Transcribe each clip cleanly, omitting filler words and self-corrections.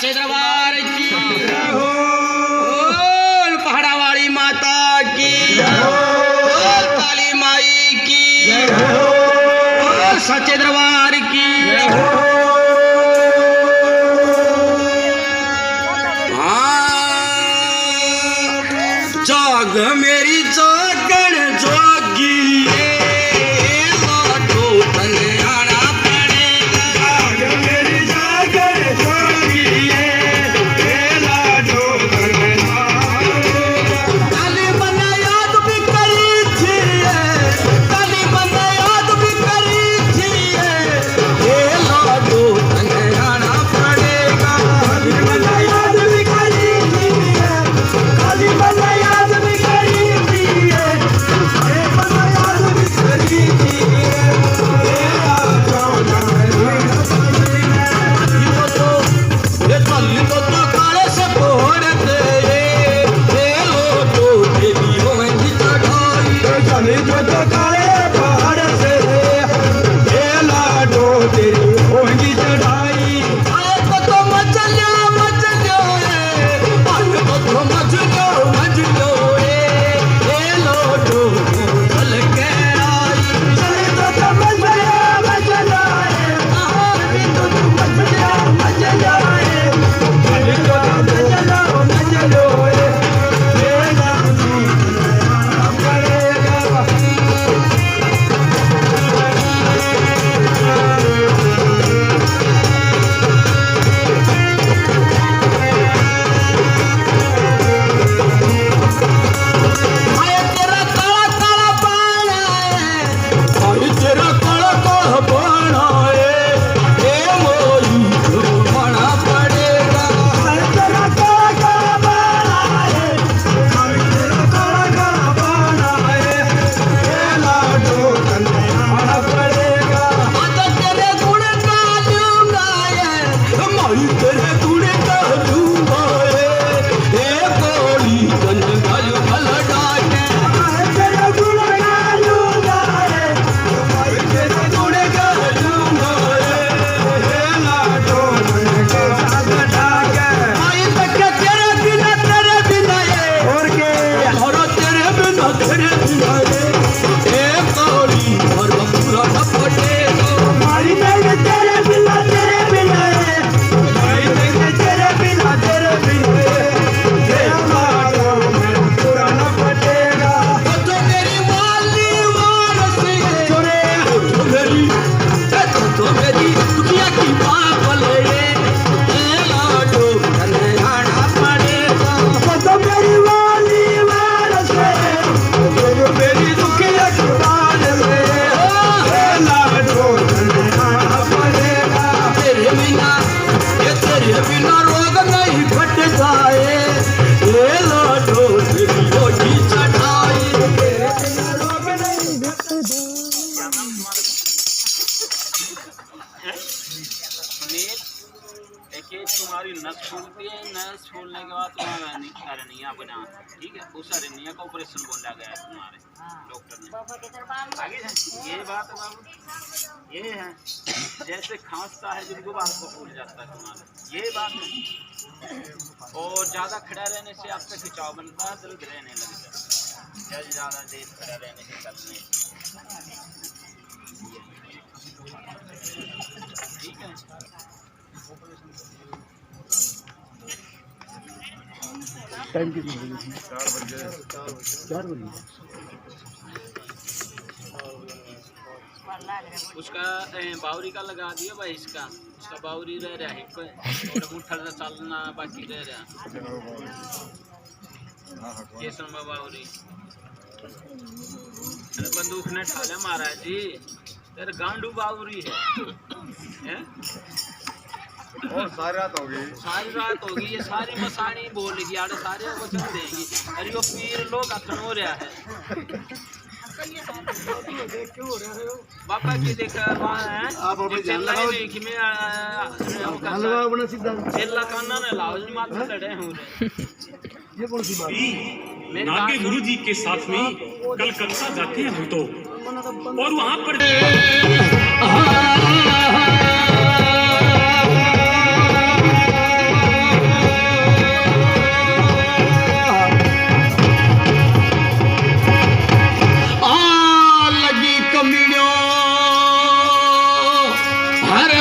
सच्चे दरबार की बोल पहाड़ा वाली माता की बोल काली माई की बोल सच्चे दरबार की जाग मेरी जागण जोगी तुम्हारी नस छूटती है, नस छोड़ने के बाद तुम्हारा अरनिया बना, ठीक है, उस अरनिया का ऑपरेशन बोला गया है तुम्हारे डॉक्टर ने। आगे ये बात है बाबू, ये है जैसे खांसता है जिनको बात को फूल जाता है तुम्हारा, ये बात है। और ज़्यादा खड़ा रहने से आपका खिंचाव बनता है, दर्द रहने लगता है, ज़्यादा देर खड़ा रहने से चलने, ठीक है। टाइम कितने बजे? 4 बजे। उसका बावरी का लगा दिया भाई, उसका बावरी रह रहा है पर मुठ्ठा से चलना बाकी रह रहा ये समय बावरी बंदूक ने ठाले महाराज जी, तेरे गांडू बावरी है? और सारी रात होगी ये सारी मसानी बोलेगी आड़े सारे वचन देगी। अरे वो पीर लोग अथन हो रहा है बाबा की देखा वहाँ है आप अपने जान लगाओ कि मैं चेला काना ने लाओ जी माथे लड़े हूँ ये कौन सी बात? नागे गुरु जी के साथ में कलकत्ता जाते हैं हम तो, और वहाँ पर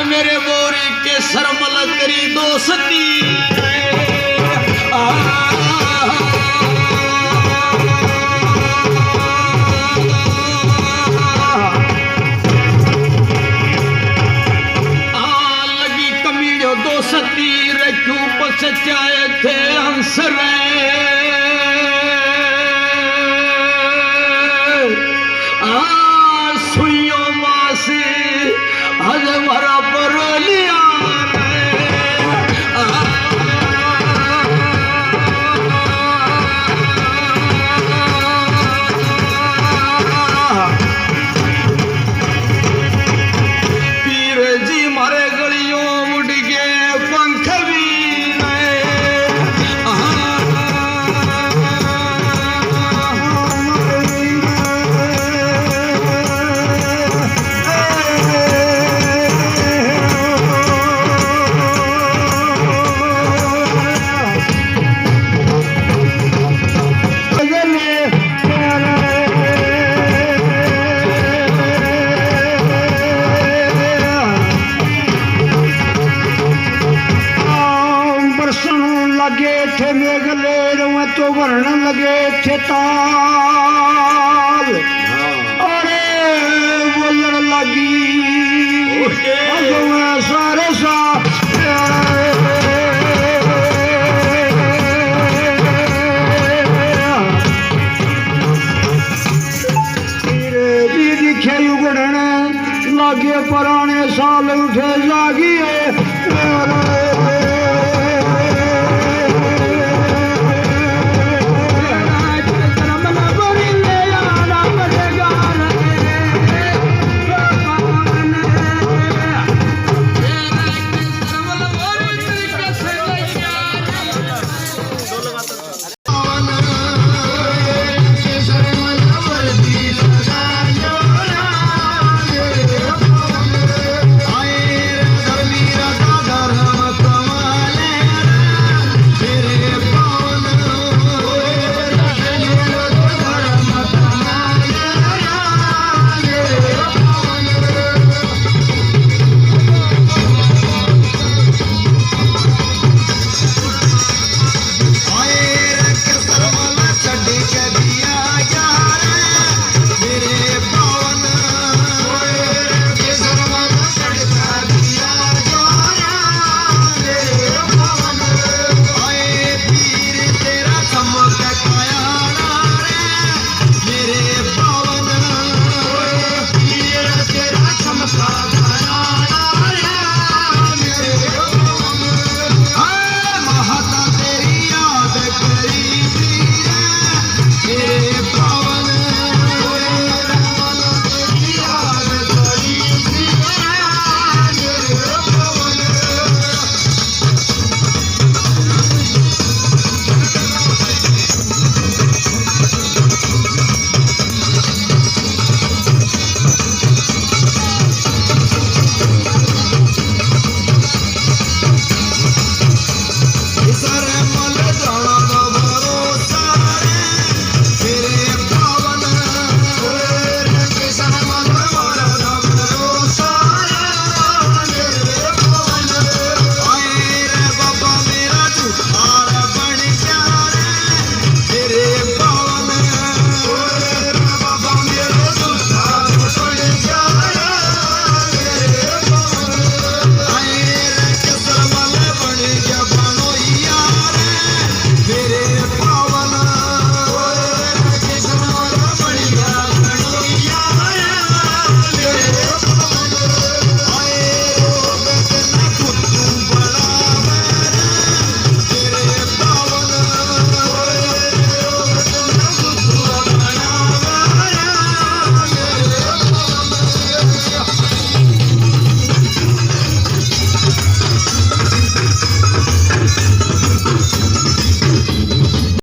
मेरे बोरी के सरमल तेरी दोस्ती लगी कमीड़ो दोस्ती रखू पस चाहे थे हंस सुइयो मासी हज भरा पर लिया पीर जी मारे गलियों उड़ गए पंख भी लगे थे मेघले रुआ तो वर्ण लगे थे ताल अरे बोलण लगी सारे सा जी दिखे उगड़न लागे पुराने साल उठे जागिए Namaskar.